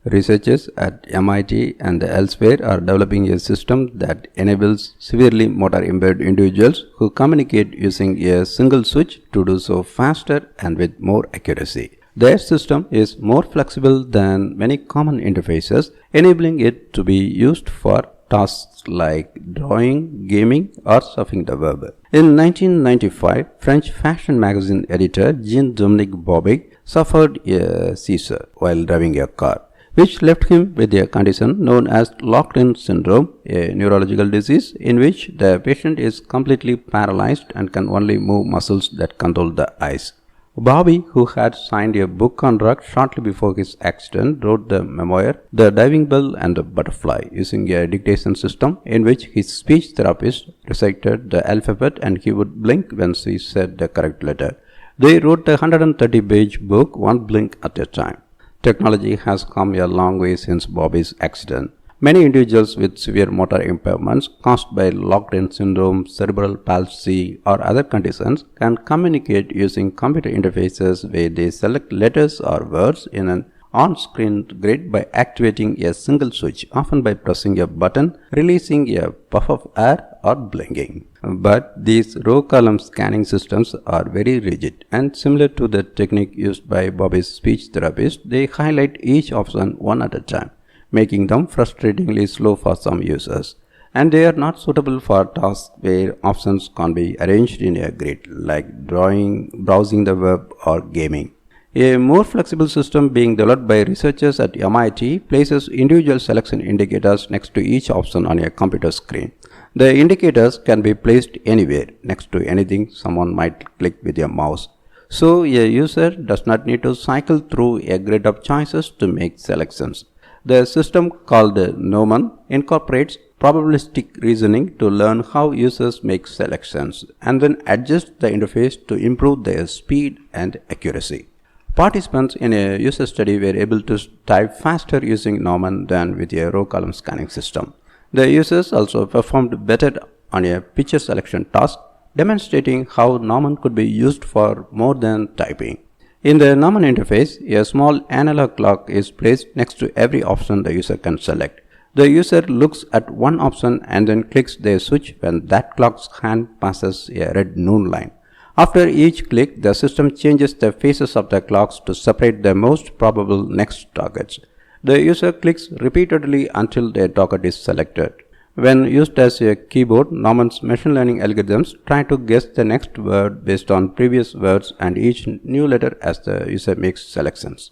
Researchers at MIT and elsewhere are developing a system that enables severely motor impaired individuals who communicate using a single switch to do so faster and with more accuracy. Their system is more flexible than many common interfaces, enabling it to be used for tasks like drawing, gaming, or surfing the web. In 1995, French fashion magazine editor Jean-Dominique Broderick suffered a seizure while driving a car, which left him with a condition known as locked-in syndrome, a neurological disease in which the patient is completely paralyzed and can only move muscles that control the eyes. Bobby, who had signed a book contract shortly before his accident, wrote the memoir The Diving Bell and the Butterfly using a dictation system in which his speech therapist recited the alphabet and he would blink when she said the correct letter. They wrote a 130-page book, one blink at a time. Technology has come a long way since Bobby's accident. Many individuals with severe motor impairments caused by locked-in syndrome, cerebral palsy, or other conditions can communicate using computer interfaces where they select letters or words in an on-screen grid by activating a single switch, often by pressing a button, releasing a puff of air, or blinking. But these row column scanning systems are very rigid, and similar to the technique used by Bobby's speech therapist, they highlight each option one at a time, making them frustratingly slow for some users. And they are not suitable for tasks where options can be arranged in a grid, like drawing, browsing the web, or gaming. A more flexible system being developed by researchers at MIT places individual selection indicators next to each option on a computer screen. The indicators can be placed anywhere, next to anything someone might click with a mouse. So a user does not need to cycle through a grid of choices to make selections. The system, called Nomon, incorporates probabilistic reasoning to learn how users make selections and then adjust the interface to improve their speed and accuracy. Participants in a user study were able to type faster using Nomon than with a row column scanning system. The users also performed better on a picture selection task, demonstrating how Nomon could be used for more than typing. In the Nomon interface, a small analog clock is placed next to every option the user can select. The user looks at one option and then clicks their switch when that clock's hand passes a red noon line. After each click, the system changes the phases of the clocks to separate the most probable next targets. The user clicks repeatedly until their target is selected. When used as a keyboard, Nomon's machine learning algorithms try to guess the next word based on previous words and each new letter as the user makes selections.